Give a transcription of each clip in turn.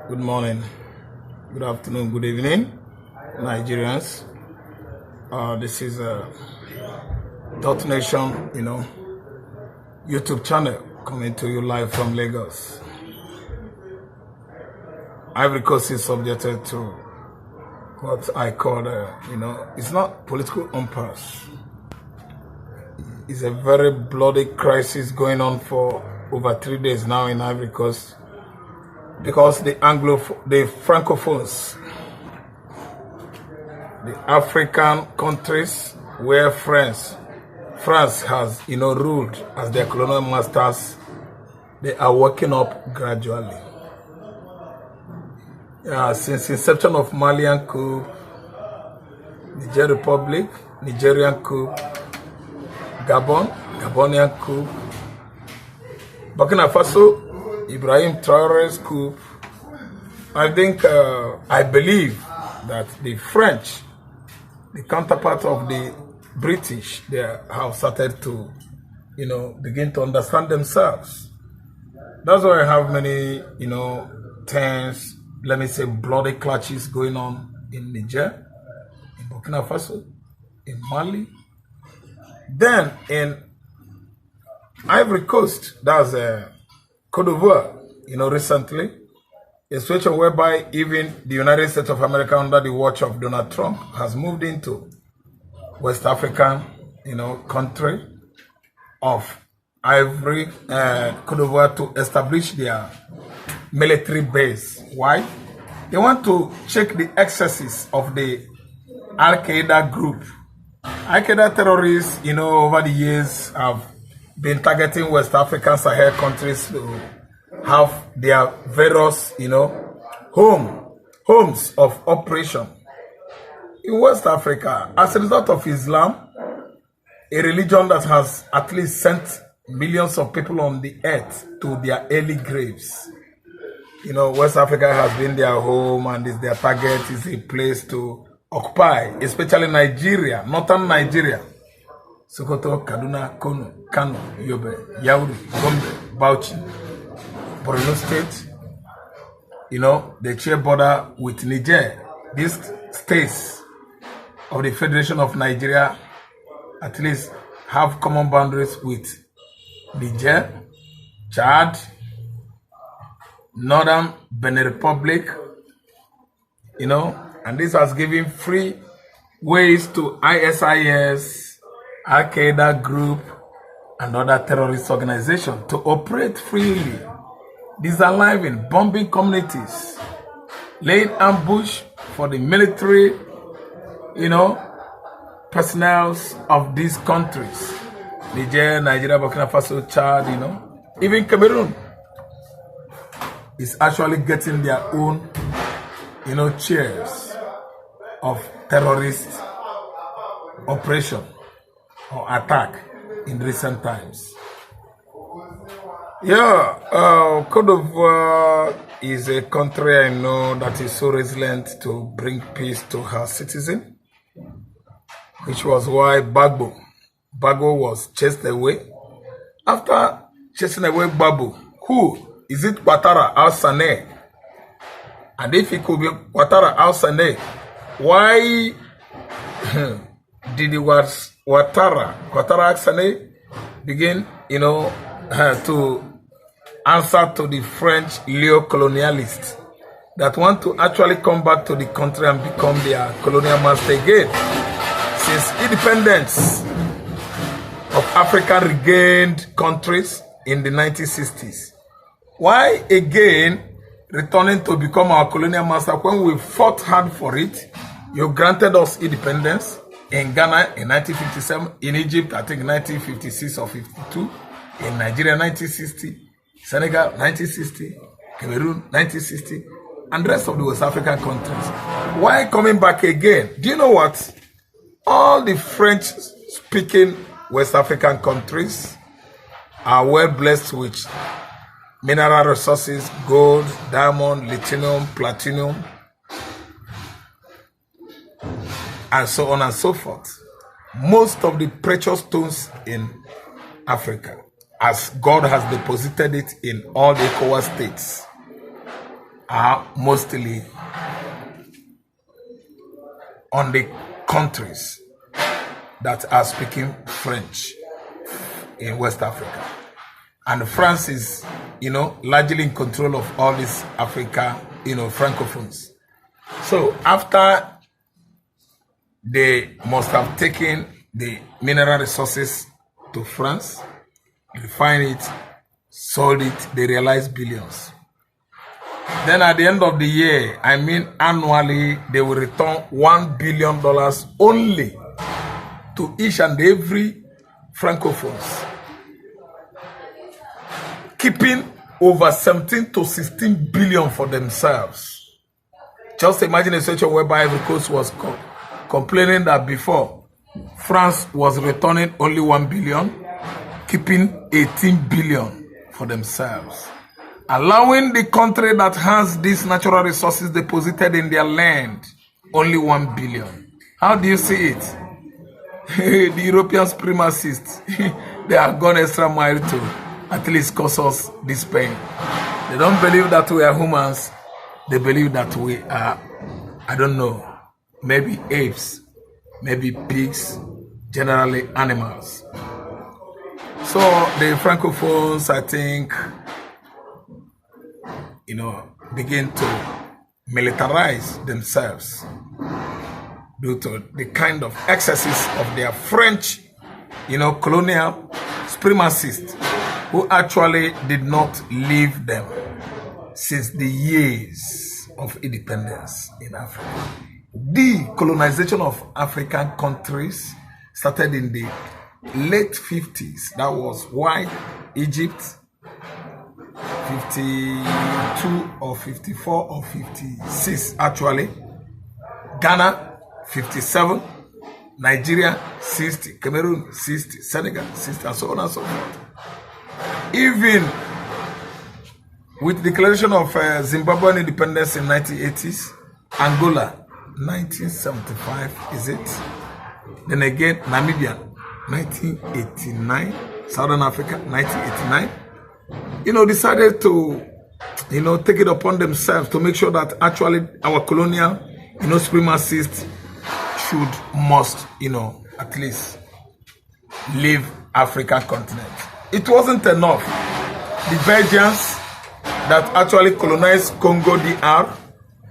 Good morning, good afternoon, good evening, Nigerians. This is Dot Nation, YouTube channel coming to you live from Lagos. Ivory Coast is subjected to what I call, it's not political impasse. It's a very bloody crisis going on for over 3 days now in Ivory Coast. Because the Francophones, the African countries where France has, ruled as their colonial masters, they are waking up gradually. Since inception of Malian coup, Niger Republic, Nigerian coup, Gabonian coup, Burkina Faso, Ibrahim Traore's coup. I believe that the French, the counterpart of the British, they have started to, begin to understand themselves. That's why I have many, tense, let me say, bloody clutches going on in Niger, in Burkina Faso, in Mali. Then in Ivory Coast, that's Côte d'Ivoire, recently, a situation whereby even the United States of America under the watch of Donald Trump has moved into West African, country of Ivory, Côte d'Ivoire to establish their military base. Why? They want to check the excesses of the Al-Qaeda group. Al-Qaeda terrorists, over the years have been targeting West African Sahel countries to have their various, homes of operation. In West Africa, as a result of Islam, a religion that has at least sent millions of people on the earth to their early graves. West Africa has been their home and is their target, is a place to occupy, especially Nigeria, northern Nigeria. Sokoto, Kaduna, Kano, Yobe, Yauri, Gombe, Bauchi, Borno State, they share border with Niger. These states of the Federation of Nigeria at least have common boundaries with Niger, Chad, Northern Benin Republic, and this has given free ways to ISIS, Al-Qaeda group, and other terrorist organizations to operate freely, disaliving, bombing communities, laying ambush for the military, personnel of these countries. Niger, Nigeria, Burkina Faso, Chad, even Cameroon is actually getting their own, shares of terrorist operation or attack in recent times. Côte d'Ivoire is a country I know that is so resilient to bring peace to her citizens, which was why Bagbo was chased away. After chasing away Bagbo, who is it? Ouattara al-Sane. And if it could be Ouattara al-Sane, why did Ouattara al-Sane begin, to answer to the French NeoClonialists that want to actually come back to the country and become their colonial master again? Since independence of African regained countries in the 1960s, why again returning to become our colonial master when we fought hard for it? You granted us independence in Ghana in 1957, in Egypt I think 1956 or 52, in Nigeria 1960, Senegal 1960, Cameroon 1960, and the rest of the West African countries. Why coming back again? Do you know what? All the French-speaking West African countries are well blessed with mineral resources, gold, diamond, lithium, platinum, and so on and so forth. Most of the precious stones in Africa, as God has deposited it in all the ECOWAS states. are mostly on the countries that are speaking French in West Africa. And France is, largely in control of all this Africa, francophones. So after they must have taken the mineral resources to France, refined it, sold it, they realized billions. Then at the end of the year, annually, they will return $1 billion only to each and every francophones, keeping over 17 to 16 billion for themselves. Just imagine a situation whereby Ivory Coast was complaining that before France was returning only 1 billion, keeping 18 billion for themselves, allowing the country that has these natural resources deposited in their land only 1 billion. How do you see it? The European supremacists, they have gone extra mile to at least cause us this pain. They don't believe that we are humans. They believe that we are, I don't know, maybe apes, maybe pigs, generally animals. So the francophones, I think, begin to militarize themselves due to the kind of excesses of their French, colonial supremacists who actually did not leave them since the years of independence in Africa. The colonization of African countries started in the late 50s. That was why Egypt, 52 or 54 or 56 actually, Ghana, 57, Nigeria, 60, Cameroon, 60, Senegal, 60, and so on and so forth. Even with declaration of Zimbabwean independence in 1980s, Angola, 1975, is it? Then again, Namibia, 1989, Southern Africa, 1989, decided to, take it upon themselves to make sure that actually our colonial, supremacists must, at least leave African continent. It wasn't enough. The Belgians that actually colonized Congo DR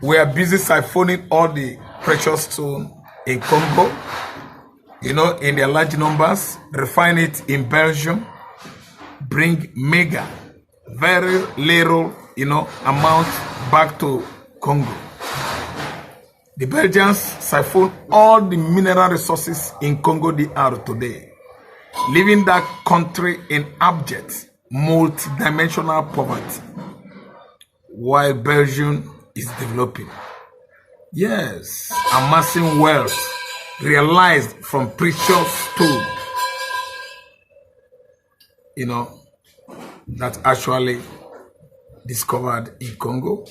were busy siphoning all the precious stone in Congo, in their large numbers, refine it in Belgium, bring very little, amount back to Congo. The Belgians siphon all the mineral resources in Congo DR today, leaving that country in abject, multi-dimensional poverty, while Belgium is developing. Yes, amassing wealth realized from precious stone, that actually discovered in Congo,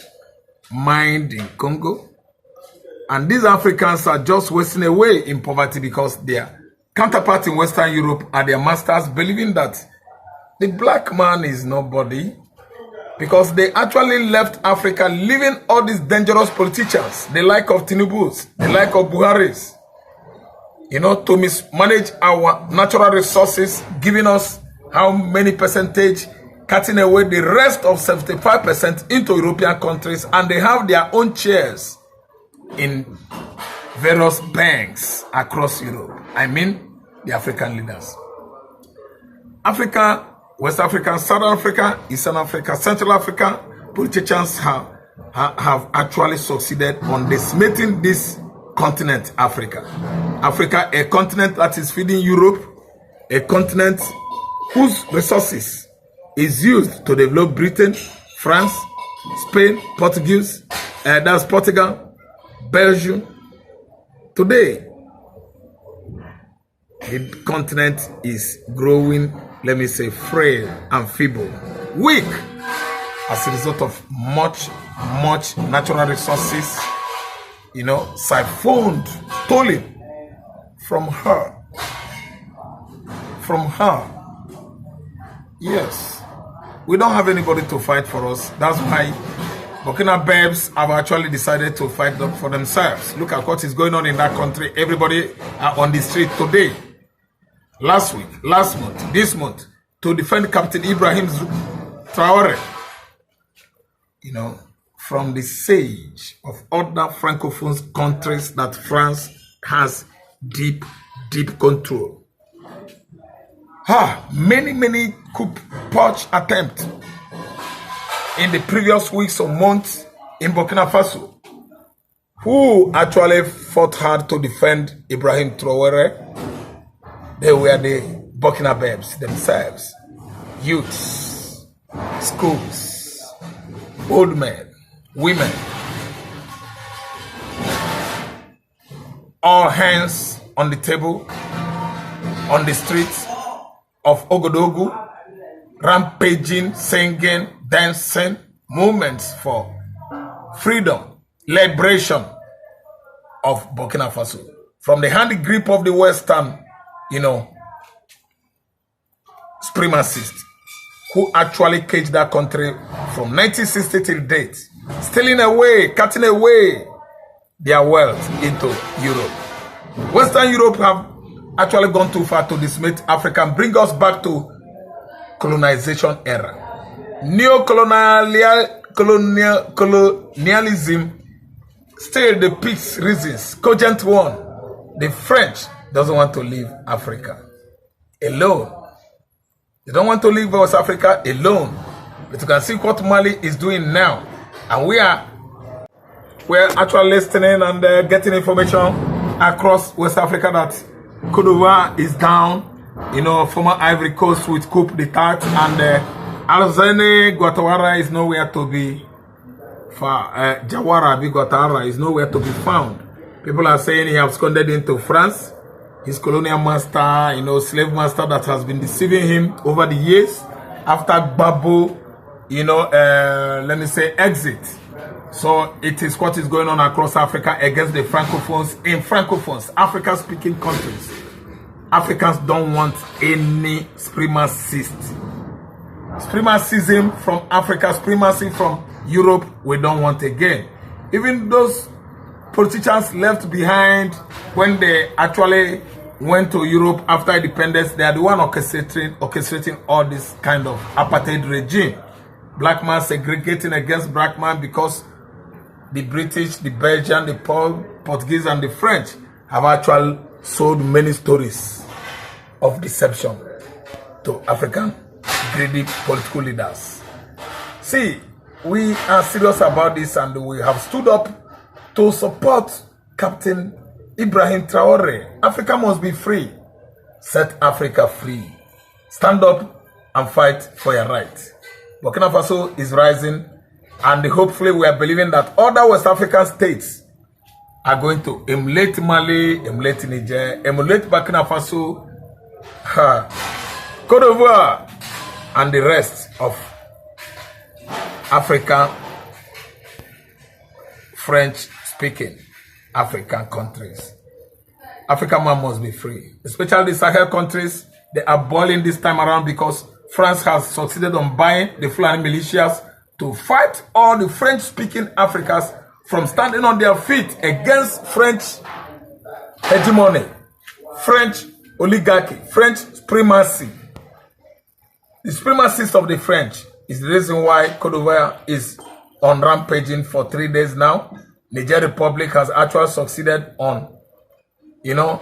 mined in Congo. And these Africans are just wasting away in poverty because their counterparts in Western Europe are their masters, believing that the black man is nobody, because they actually left Africa, leaving all these dangerous politicians, the like of Tinubu's, the like of Buhari's, to mismanage our natural resources, giving us how many percentage, cutting away the rest of 75% into European countries, and they have their own chairs in various banks across Europe. The African leaders. Africa, West Africa, Southern Africa, Eastern Africa, Central Africa, politicians have actually succeeded on decimating this continent, Africa. Africa, a continent that is feeding Europe, a continent whose resources is used to develop Britain, France, Spain, that's Portugal, Belgium. Today, the continent is growing, let me say, frail and feeble, weak, as a result of much natural resources, siphoned, stolen from her. Yes. We don't have anybody to fight for us. That's why Burkina Babes have actually decided to fight for themselves. Look at what is going on in that country. Everybody are on the street today, last week, last month, this month, to defend Captain Ibrahim Traore, you know, from the siege of other Francophone countries that France has deep control. Many coup putsch attempts in the previous weeks or months in Burkina Faso, who actually fought hard to defend Ibrahim Traore. They were the Burkina Babes themselves, youths, schools, old men, women, all hands on the table, on the streets of Ogodogu, rampaging, singing, dancing, movements for freedom, liberation of Burkina Faso from the hand grip of the Western, you know, supremacists who actually caged that country from 1960 till date, stealing away, cutting away their wealth into Europe. Western Europe have actually gone too far to dismiss Africa and bring us back to colonization era. NeoClonialism still the peace reasons. Cogent one, the French doesn't want to leave Africa alone. They don't want to leave West Africa alone. But you can see what Mali is doing now. And we're actually listening and getting information across West Africa that Côte d'Ivoire is down. You know, former Ivory Coast with coup d'etat, and Alzane Guatawara is nowhere to be found. Jawara Guatawara is nowhere to be found. People are saying he absconded into France. His colonial master, you know, slave master that has been deceiving him over the years. After Gbagbo, you know, let me say exit. So it is what is going on across Africa against the Francophones. In Francophones, African-speaking countries, Africans don't want any supremacism from Africa, supremacy from Europe, we don't want again. Even those politicians left behind when they actually went to Europe after independence, they are the one orchestrating all this kind of apartheid regime. Black man segregating against black man because the British, the Belgian, the Portuguese, and the French have actually sold many stories of deception to African greedy political leaders. See, we are serious about this and we have stood up to support Captain Ibrahim Traore. Africa must be free. Set Africa free. Stand up and fight for your right. Burkina Faso is rising, and hopefully we are believing that other West African states are going to emulate Mali, emulate Niger, emulate Burkina Faso, Côte d'Ivoire, and the rest of Africa, French-speaking African countries. African man must be free. Especially the Sahel countries, they are boiling this time around because France has succeeded on buying the Fulani militias to fight all the French-speaking Africans from standing on their feet against French hegemony, French oligarchy, French supremacy. The supremacists of the French is the reason why Côte d'Ivoire is on rampaging for 3 days now. Niger Republic has actually succeeded on, you know,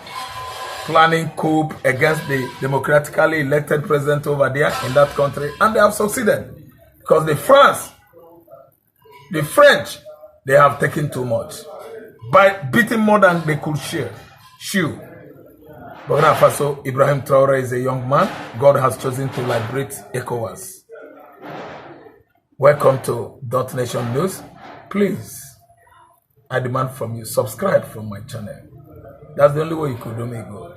planning coup against the democratically elected president over there in that country, and they have succeeded because the French, they have taken too much by beating more than they could chew. Burkina Faso, Ibrahim Traore is a young man. God has chosen to liberate ECOWAS. Welcome to .Nation News. Please, I demand from you, subscribe from my channel. That's the only way you could do me good.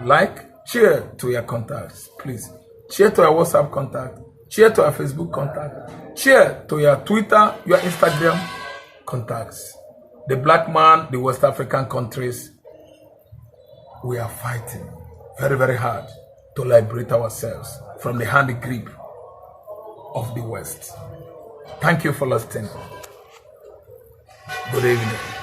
Like, share to your contacts, please. Share to your WhatsApp contact. Share to your Facebook contact. Share to your Twitter, your Instagram contacts. The black man, the West African countries, we are fighting very, very hard to liberate ourselves from the hand grip of the West. Thank you for listening. Good evening.